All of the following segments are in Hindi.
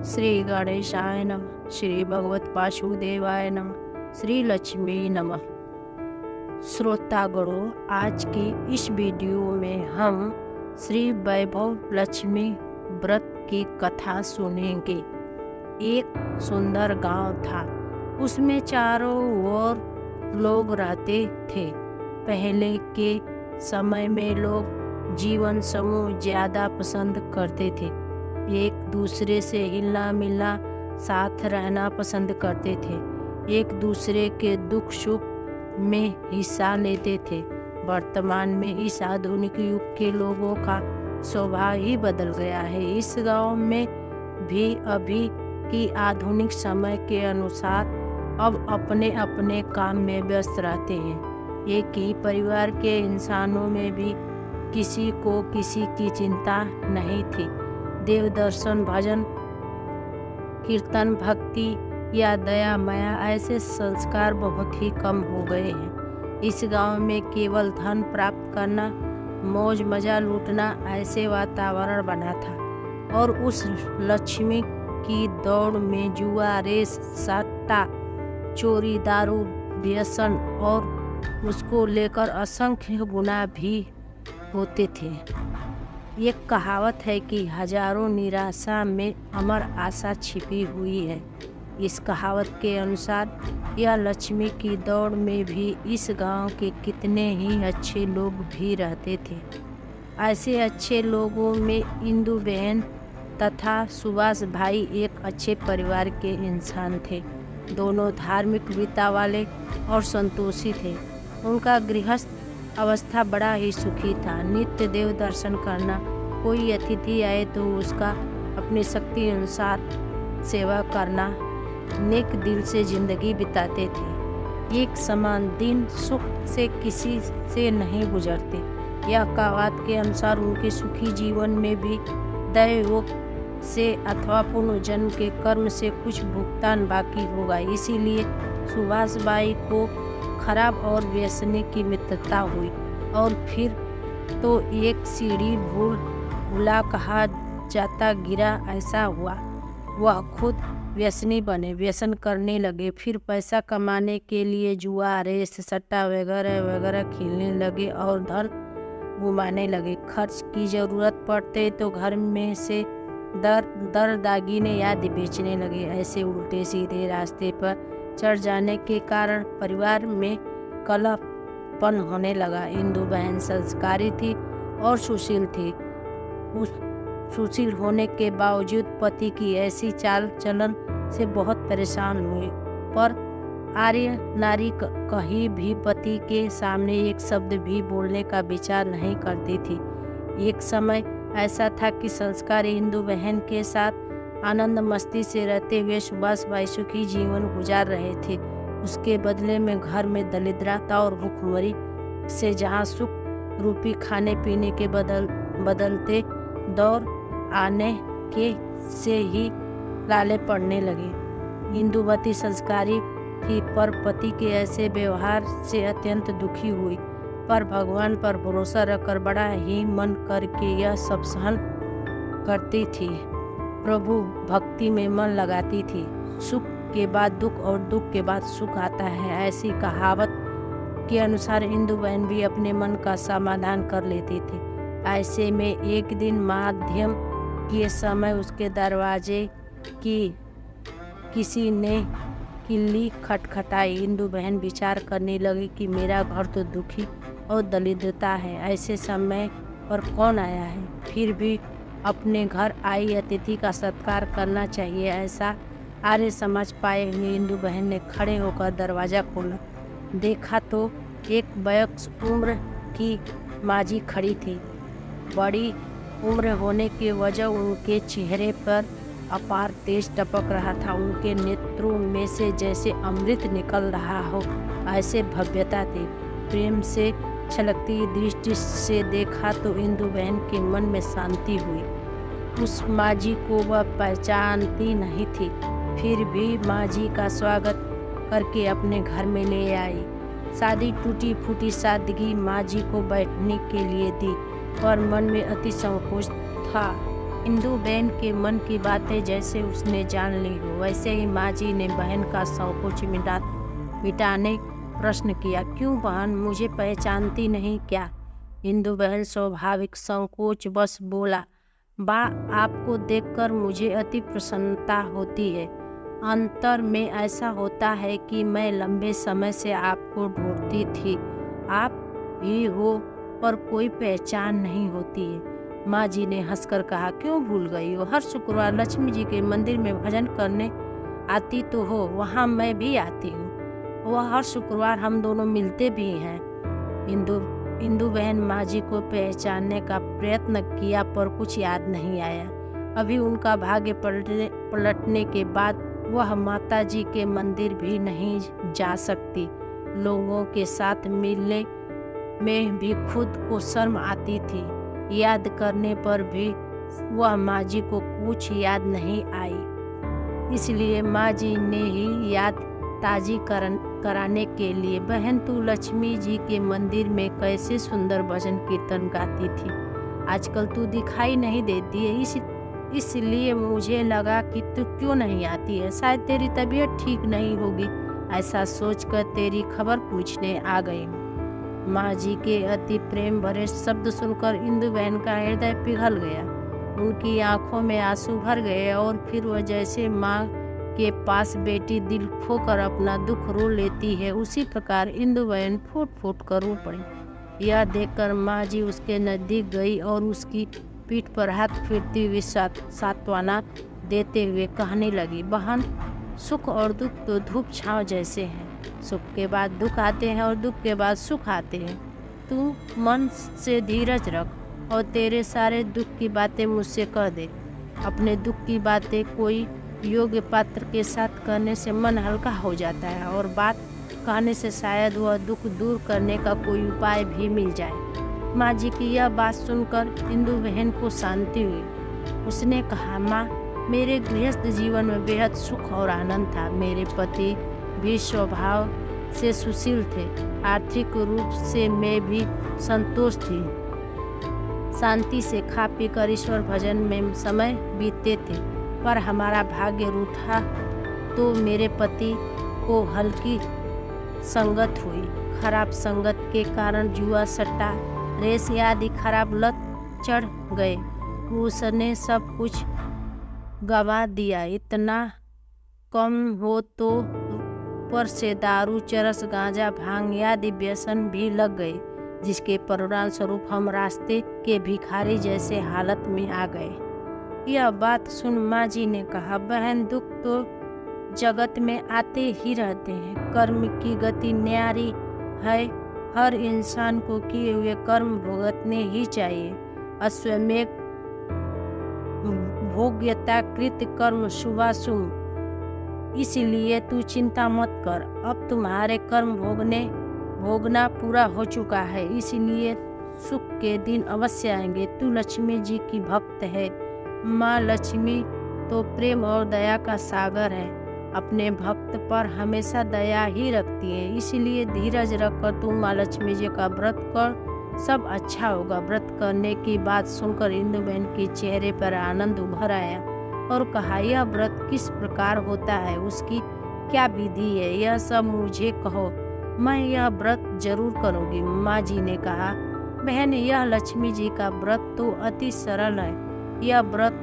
श्री गणेशाय नमः। श्री भगवत वासुदेवाय नमः। श्री लक्ष्मी नमः। श्रोतागणों, आज की इस वीडियो में हम श्री वैभव लक्ष्मी व्रत की कथा सुनेंगे। एक सुंदर गांव था, उसमें चारों ओर लोग रहते थे। पहले के समय में लोग जीवन समूह ज्यादा पसंद करते थे, एक दूसरे से हिलना मिलना, साथ रहना पसंद करते थे, एक दूसरे के दुख सुख में हिस्सा लेते थे। वर्तमान में इस आधुनिक युग के लोगों का स्वभाव ही बदल गया है। इस गांव में भी अभी की आधुनिक समय के अनुसार अब अपने अपने काम में व्यस्त रहते हैं। एक ही परिवार के इंसानों में भी किसी को किसी की चिंता नहीं थी। देव दर्शन, भजन कीर्तन, भक्ति या दया माया ऐसे संस्कार बहुत ही कम हो गए हैं। इस गांव में केवल धन प्राप्त करना, मौज मजा लूटना ऐसे वातावरण बना था। और उस लक्ष्मी की दौड़ में जुआ, रेस, सट्टा, चोरी, दारू, व्यसन और उसको लेकर असंख्य गुना भी होते थे। एक कहावत है कि हजारों निराशा में अमर आशा छिपी हुई है। इस कहावत के अनुसार यह लक्ष्मी की दौड़ में भी इस गांव के कितने ही अच्छे लोग भी रहते थे। ऐसे अच्छे लोगों में इंदु बहन तथा सुभाष भाई एक अच्छे परिवार के इंसान थे। दोनों धार्मिक विता वाले और संतोषी थे। उनका गृहस्थ अवस्था बड़ा ही सुखी था। नित्य देव दर्शन करना, कोई अतिथि आए तो उसका अपनी शक्ति अनुसार सेवा करना, नेक दिल से जिंदगी बिताते थे। एक समान दिन सुख से किसी से नहीं गुजरते। यह कहावत के अनुसार उनके सुखी जीवन में भी दैवयोग से अथवा पुनर्जन्म के कर्म से कुछ भुगतान बाकी होगा। इसीलिए सुभाष बाई को खराब और व्यसनी की मित्रता हुई और फिर तो एक सीढ़ी भूला कहा जाता गिरा ऐसा हुआ। वह खुद व्यसनी बने, व्यसन करने लगे, फिर पैसा कमाने के लिए जुआ, रेस, सट्टा वगैरह वगैरह खेलने लगे और धन घुमाने लगे। खर्च की जरूरत पड़ते तो घर में से दर दागीने आदि बेचने लगे। ऐसे उल्टे सीधे रास्ते पर चढ़ जाने के कारण परिवार में कलहपन होने लगा। इंदु बहन संस्कारी थी और सुशील थी। उस सुशील होने के बावजूद पति की ऐसी चाल चलन से बहुत परेशान हुई, पर आर्य नारी कहीं भी पति के सामने एक शब्द भी बोलने का विचार नहीं करती थी। एक समय ऐसा था कि संस्कारी इंदु बहन के साथ आनंद मस्ती से रहते हुए सुभाष भाई सुखी जीवन गुजार रहे थे। उसके बदले में घर में दरिद्रता और भूखमरी से जहां सुख रूपी खाने पीने के बदलते दौर आने के से ही लाले पड़ने लगे। इंदुवती संस्कारी थी पर पति के ऐसे व्यवहार से अत्यंत दुखी हुई, पर भगवान पर भरोसा रखकर बड़ा ही मन करके यह सब सहन करती थी। प्रभु भक्ति में मन लगाती थी। सुख के बाद दुख और दुख के बाद सुख आता है, ऐसी कहावत के अनुसार इंदु बहन भी अपने मन का समाधान कर लेती थी। ऐसे में एक दिन माध्यम के समय उसके दरवाजे की किसी ने किल्ली खटखटाई। इंदु बहन विचार करने लगी कि मेरा घर तो दुखी और दरिद्रता है, ऐसे समय पर कौन आया है, फिर भी अपने घर आई अतिथि का सत्कार करना चाहिए। ऐसा आर्य समझ पाए हुए इंदु बहन ने खड़े होकर दरवाज़ा खोला। देखा तो एक वयस्क उम्र की माजी खड़ी थी। बड़ी उम्र होने की वजह उनके चेहरे पर अपार तेज टपक रहा था। उनके नेत्रों में से जैसे अमृत निकल रहा हो ऐसे भव्यता थी। प्रेम से छलकती दृष्टि से देखा तो इंदु बहन के मन में शांति हुई। उस माजी को वह पहचानती नहीं थी, फिर भी माजी का स्वागत करके अपने घर में ले आई। शादी टूटी फूटी सादगी माजी को बैठने के लिए दी, पर मन में अति संकोच था। इंदु बहन के मन की बातें जैसे उसने जान ली हो, वैसे ही माँ जी ने बहन का संकोच मिटाने प्रश्न किया, क्यों बहन, मुझे पहचानती नहीं क्या? इंदु बहन स्वाभाविक संकोच बस बोला, बा, आपको देखकर मुझे अति प्रसन्नता होती है। अंतर में ऐसा होता है कि मैं लंबे समय से आपको ढूंढती थी, आप ही हो, पर कोई पहचान नहीं होती है। माँ जी ने हंसकर कहा, क्यों भूल गई हो? हर शुक्रवार लक्ष्मी जी के मंदिर में भजन करने आती तो हो, वहाँ मैं भी आती हूँ। वह हर शुक्रवार हम दोनों मिलते भी हैं। इंदु बहन माँ जी को पहचानने का प्रयत्न किया पर कुछ याद नहीं आया। अभी उनका भाग्य पलटने के बाद वह माता जी के मंदिर भी नहीं जा सकती। लोगों के साथ मिलने में भी खुद को शर्म आती थी। याद करने पर भी वह माँ जी को कुछ याद नहीं आई। इसलिए माँ जी ने ही याद ताजी कराने के लिए, बहन तू लक्ष्मी जी के मंदिर में कैसे सुंदर भजन कीर्तन गाती थी, आजकल तू दिखाई नहीं देती है, इसलिए मुझे लगा कि तू क्यों नहीं आती है, शायद तेरी तबीयत ठीक नहीं होगी, ऐसा सोचकर तेरी खबर पूछने आ गई। माँ जी के अति प्रेम भरे शब्द सुनकर इंदु बहन का हृदय पिघल गया। उनकी आंखों में आंसू भर गए और फिर वह जैसे माँ के पास बेटी दिल खोकर अपना दुख रो लेती है, उसी प्रकार इंदु बहन फूट फूट कर रो पड़ी। यह देखकर माँ जी उसके नजदीक गई और उसकी पीठ पर हाथ फेरती हुई सांत्वना देते हुए कहने लगी, बहन, सुख और दुख तो धूप छांव जैसे हैं, सुख के बाद दुख आते हैं और दुख के बाद सुख आते हैं। तू मन से धीरज रख और तेरे सारे दुख की बातें मुझसे कह दे। अपने दुख की बातें कोई योग्य पात्र के साथ करने से मन हल्का हो जाता है और बात कहने से शायद वह दुख दूर करने का कोई उपाय भी मिल जाए। माँ जी की यह बात सुनकर इंदु बहन को शांति हुई। उसने कहा, माँ, मेरे गृहस्थ जीवन में बेहद सुख और आनंद था। मेरे पति भी स्वभाव से सुशील थे, आर्थिक रूप से मैं भी संतोष थी। शांति से खा पी कर ईश्वर भजन में समय बीतते थे, पर हमारा भाग्य रूठा तो मेरे पति को हल्की संगत हुई। खराब संगत के कारण जुआ, सट्टा, रेस आदि खराब लत चढ़ गए। उसने सब कुछ गवा दिया। इतना कम हो तो ऊपर से दारू, चरस, गांजा, भांग आदि व्यसन भी लग गए, जिसके परिणाम स्वरूप हम रास्ते के भिखारी जैसे हालत में आ गए। यह बात सुन माँ जी ने कहा, बहन, दुख तो जगत में आते ही रहते हैं। कर्म की गति न्यारी है, हर इंसान को किए हुए कर्म भुगतने ही चाहिए। अश्वमेघ भोग्यता कृत कर्म शुभाशुभ, इसलिए तू चिंता मत कर। अब तुम्हारे कर्म भोगना पूरा हो चुका है, इसलिए सुख के दिन अवश्य आएंगे। तू लक्ष्मी जी की भक्त है। माँ लक्ष्मी तो प्रेम और दया का सागर है, अपने भक्त पर हमेशा दया ही रखती है। इसलिए धीरज रखकर तू माँ लक्ष्मी जी का व्रत कर, सब अच्छा होगा। व्रत करने की बात सुनकर इंदु बहन के चेहरे पर आनंद उभर आया और कहा, यह व्रत किस प्रकार होता है, उसकी क्या विधि है, यह सब मुझे कहो, मैं यह व्रत जरूर करूँगी। माँ जी ने कहा, बहन, यह लक्ष्मी जी का व्रत तो अति सरल है। यह व्रत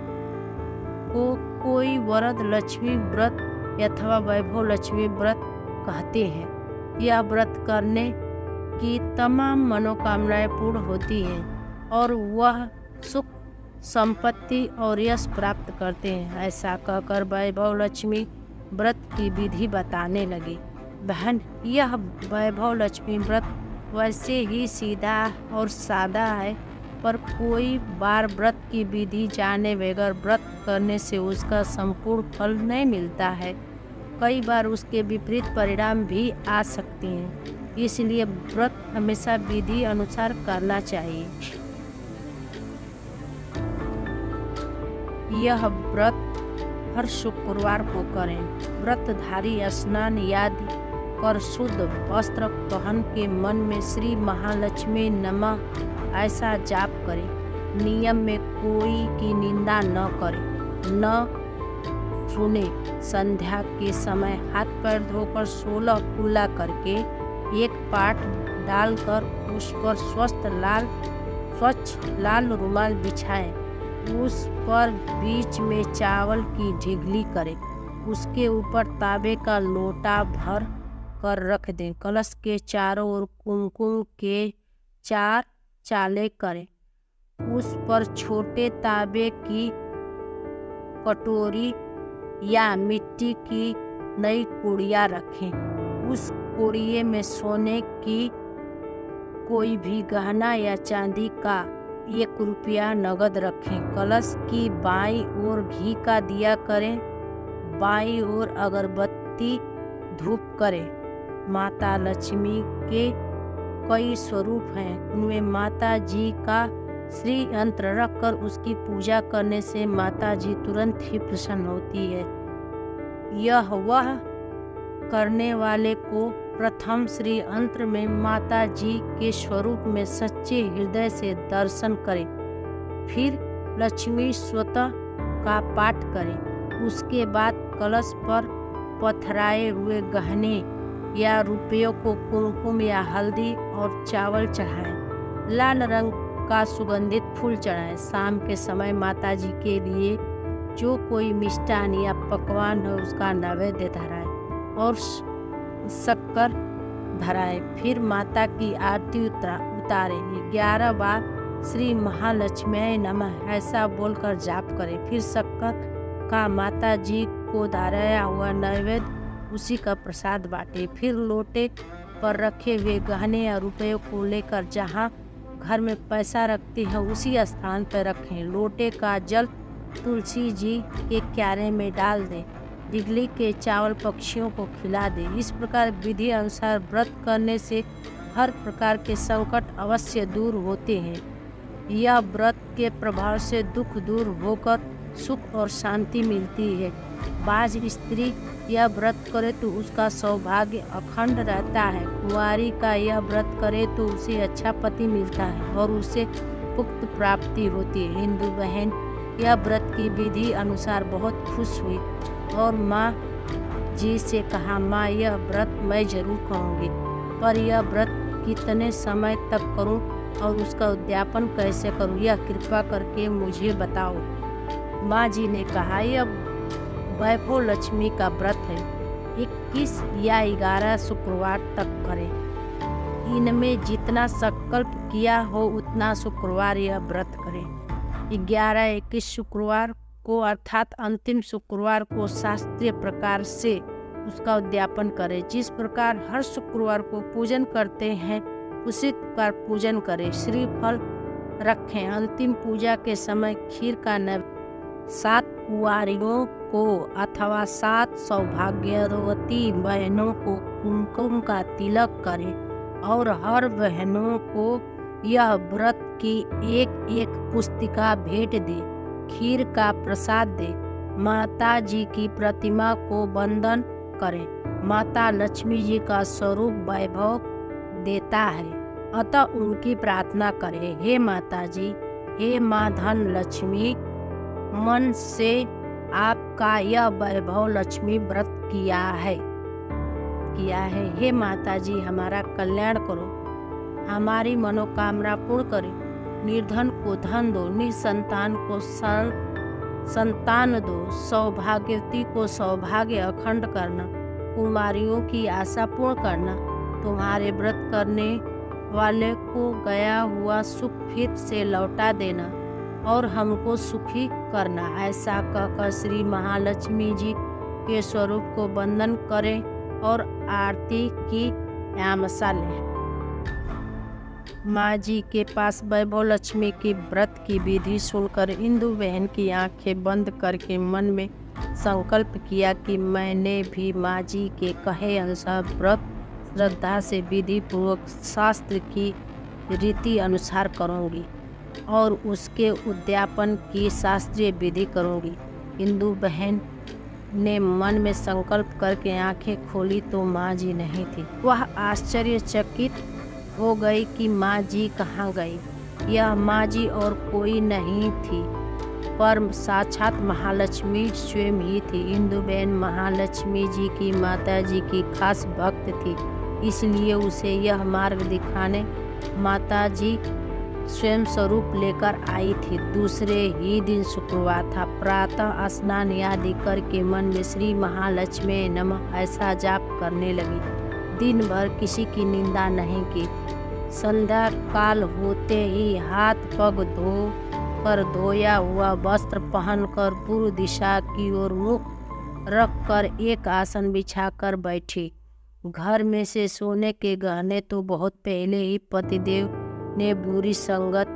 को कोई वरद लक्ष्मी व्रत अथवा वैभव लक्ष्मी व्रत कहते हैं। यह व्रत करने की तमाम मनोकामनाएं पूर्ण होती हैं और वह सुख, संपत्ति और यश प्राप्त करते हैं। ऐसा कहकर वैभव लक्ष्मी व्रत की विधि बताने लगी। बहन, यह वैभव लक्ष्मी व्रत वैसे ही सीधा और सादा है, पर कोई बार व्रत की विधि जाने बगैर व्रत करने से उसका संपूर्ण फल नहीं मिलता है। कई बार उसके विपरीत परिणाम भी आ सकते हैं, इसलिए व्रत हमेशा विधि अनुसार करना चाहिए। यह व्रत हर शुक्रवार को करें। व्रतधारी स्नान आदि कर शुद्ध वस्त्र पहन के मन में श्री महालक्ष्मी नमः ऐसा जाप करें। नियम में कोई की निंदा न करे, न सुने। संध्या के समय हाथ पैर धोकर 16 कुल्ला करके एक पाट डालकर उस पर स्वच्छ लाल रुमाल बिछाएं। उस पर बीच में चावल की ढिगली करें। उसके ऊपर तांबे का लोटा भर कर रख दें। कलश के चारों ओर कुमकुम के 4 चाले करें। उस पर छोटे तांबे की कटोरी या मिट्टी की नई कुड़िया रखें। उस कुड़िए में सोने की कोई भी गहना या चांदी का 1 रुपया नगद रखें। कलश की बाईं ओर घी का दिया करें, बाईं ओर अगरबत्ती धूप करें। माता लक्ष्मी के कई स्वरूप हैं, उनमें माता जी का श्री यंत्र रखकर उसकी पूजा करने से माता जी तुरंत ही प्रसन्न होती है। यह वह करने वाले को प्रथम श्री यंत्र में माता जी के स्वरूप में सच्चे हृदय से दर्शन करें। फिर लक्ष्मी स्वतः का पाठ करें। उसके बाद कलश पर पथराए हुए गहने या रुपयों को कुमकुम या हल्दी और चावल चढ़ाएं। लाल रंग का सुगंधित फूल चढ़ाएं। शाम के समय माता जी के लिए जो कोई मिष्ठान या पकवान है उसका नैवेद्य धराएं और शक्कर धराएं। फिर माता की आरती उतारें। 11 बार श्री महालक्ष्मी नमः ऐसा बोलकर जाप करें। फिर शक्कर का माता जी को धराया हुआ नैवेद्य उसी का प्रसाद बांटे। फिर लोटे पर रखे हुए गहने या रुपयों को लेकर जहाँ घर में पैसा रखती है उसी स्थान पर रखें। लोटे का जल तुलसी जी के क्यारे में डाल दें। ढिगली के चावल पक्षियों को खिला दें। इस प्रकार विधि अनुसार व्रत करने से हर प्रकार के संकट अवश्य दूर होते हैं। यह व्रत के प्रभाव से दुख दूर होकर सुख और शांति मिलती है। बाज स्त्री यह व्रत करे तो उसका सौभाग्य अखंड रहता है। कुंवारी का यह व्रत करे तो उसे अच्छा पति मिलता है और उसे पुत्र प्राप्ति होती है। हिंदू बहन यह व्रत की विधि अनुसार बहुत खुश हुई और माँ जी से कहा, माँ यह व्रत मैं जरूर करूँगी, पर यह व्रत कितने समय तक करूँ और उसका उद्यापन कैसे करूँ, यह कृपा करके मुझे बताओ। माँ जी ने कहा, यह वैभव लक्ष्मी का व्रत है। 21 या 11 शुक्रवार तक करें। इनमें जितना संकल्प किया हो उतना शुक्रवार यह व्रत करें। 11-21 शुक्रवार को अर्थात अंतिम शुक्रवार को शास्त्रीय प्रकार से उसका उद्यापन करें। जिस प्रकार हर शुक्रवार को पूजन करते हैं उसी प्रकार पूजन करें। श्रीफल रखें। अंतिम पूजा के समय खीर का नैवेद्य 7 कुंवारियों को अथवा 7 सौभाग्यवती बहनों को कुमकुम का तिलक करें और हर बहनों को यह व्रत की एक पुस्तिका भेंट दे। खीर का प्रसाद दे। माता जी की प्रतिमा को वंदन करें। माता लक्ष्मी जी का स्वरूप वैभव देता है, अतः उनकी प्रार्थना करें। हे माता जी, हे माँ धन लक्ष्मी, मन से आपका यह वैभव लक्ष्मी व्रत किया है। हे माता जी, हमारा कल्याण करो, हमारी मनोकामना पूर्ण करें। निर्धन को धन दो, निसंतान को संतान दो, सौभाग्यवती को सौभाग्य अखंड करना, कुमारियों की आशा पूर्ण करना, तुम्हारे व्रत करने वाले को गया हुआ सुख फिर से लौटा देना और हमको सुखी करना। ऐसा कहकर श्री महालक्ष्मी जी के स्वरूप को वंदन करें और आरती की यामसा लें। माँ जी के पास वैभव लक्ष्मी की व्रत की विधि सुनकर इंदु बहन की आंखें बंद करके मन में संकल्प किया कि मैंने भी माँ जी के कहे अनुसार व्रत श्रद्धा से विधि पूर्वक शास्त्र की रीति अनुसार करूँगी और उसके उद्यापन की शास्त्रीय विधि करूँगी। इंदु बहन ने मन में संकल्प करके आंखें खोली तो माँ जी नहीं थी। वह आश्चर्यचकित हो गई कि माँ जी कहाँ गई। यह माँ जी और कोई नहीं थी, पर साक्षात महालक्ष्मी स्वयं ही थी। इंदुबेन महालक्ष्मी जी की माता जी की खास भक्त थी, इसलिए उसे यह मार्ग दिखाने माता जी स्वयं स्वरूप लेकर आई थी। दूसरे ही दिन शुक्रवार था। प्रातः स्नान आदि करके मन में श्री महालक्ष्मी नमः ऐसा जाप करने लगी। दिन भर किसी की निंदा नहीं की। संध्या काल होते ही हाथ पग धो कर धोया हुआ वस्त्र पहनकर पूर्व दिशा की ओर मुख रखकर एक आसन बिछाकर बैठी। घर में से सोने के गहने तो बहुत पहले ही पतिदेव ने बुरी संगत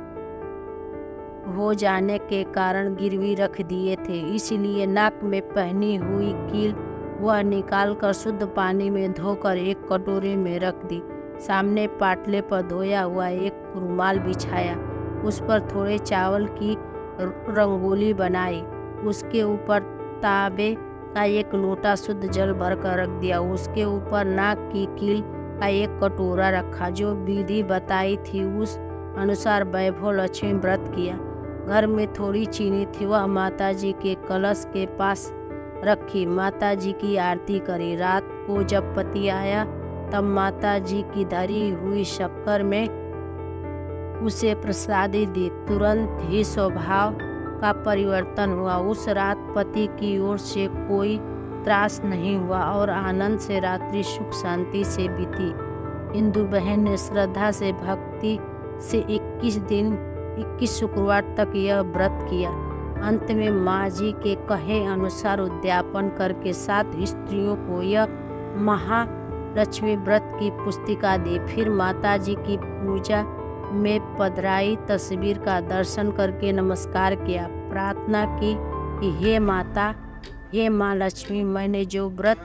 हो जाने के कारण गिरवी रख दिए थे, इसलिए नाक में पहनी हुई कील वह निकालकर शुद्ध पानी में धोकर एक कटोरे में रख दी। सामने पाटले पर धोया हुआ एक रुमाल बिछाया, उस पर थोड़े चावल की रंगोली बनाई। उसके ऊपर तांबे का एक लोटा शुद्ध जल भरकर रख दिया। उसके ऊपर नाक की कील का एक कटोरा रखा। जो विधि बताई थी उस अनुसार वैभव लक्ष्मी व्रत किया। घर में थोड़ी चीनी थी, वह माता जी के कलश के पास रखी। माता जी की आरती करी। रात को जब पति आया तब माता जी की धरी हुई शक्कर में उसे प्रसादी दी। तुरंत ही स्वभाव का परिवर्तन हुआ। उस रात पति की ओर से कोई त्रास नहीं हुआ और आनंद से रात्रि सुख शांति से बीती। इंदु बहन ने श्रद्धा से भक्ति से 21 शुक्रवार तक यह व्रत किया। अंत में माँ जी के कहे अनुसार उद्यापन करके 7 स्त्रियों को यह महालक्ष्मी व्रत की पुस्तिका दी। फिर माता जी की पूजा में पधराई तस्वीर का दर्शन करके नमस्कार किया। प्रार्थना की कि हे माता, हे माँ लक्ष्मी, मैंने जो व्रत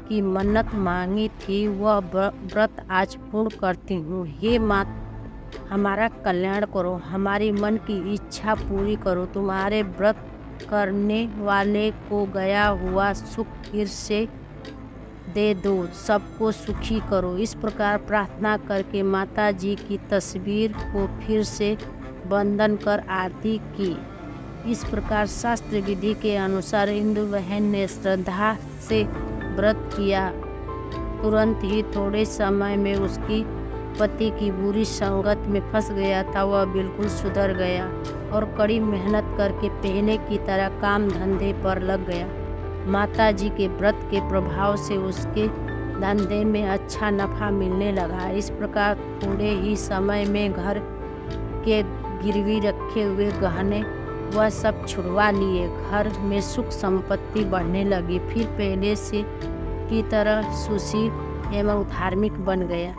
की मन्नत मांगी थी वह व्रत आज पूर्ण करती हूँ। हे माँ, हमारा कल्याण करो, हमारी मन की इच्छा पूरी करो, तुम्हारे व्रत करने वाले को गया हुआ सुख फिर से दे दो, सबको सुखी करो। इस प्रकार प्रार्थना करके माता जी की तस्वीर को फिर से वंदन कर आरती की। इस प्रकार शास्त्र विधि के अनुसार इंदु बहन ने श्रद्धा से व्रत किया। तुरंत ही थोड़े समय में उसकी पति की बुरी संगत में फंस गया था, वह बिल्कुल सुधर गया और कड़ी मेहनत करके पहले की तरह काम धंधे पर लग गया। माता जी के व्रत के प्रभाव से उसके धंधे में अच्छा नफा मिलने लगा। इस प्रकार थोड़े ही समय में घर के गिरवी रखे हुए गहने वह सब छुड़वा लिए। घर में सुख संपत्ति बढ़ने लगी। फिर पहले से की तरह सुशील एवं धार्मिक बन गया।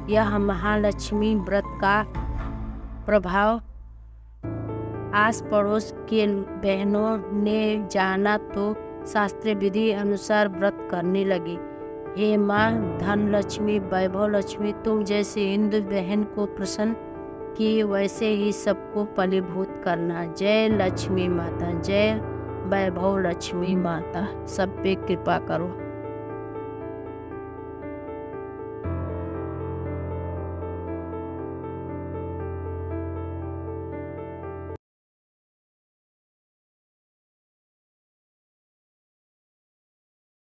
यह महालक्ष्मी व्रत का प्रभाव आस पड़ोस के बहनों ने जाना तो शास्त्रीय विधि अनुसार व्रत करने लगी। हे माँ धन लक्ष्मी, वैभव लक्ष्मी, तुम जैसे इंदु बहन को प्रसन्न किए वैसे ही सबको फलीभूत करना। जय लक्ष्मी माता, जय वैभव लक्ष्मी माता, सब पे कृपा करो।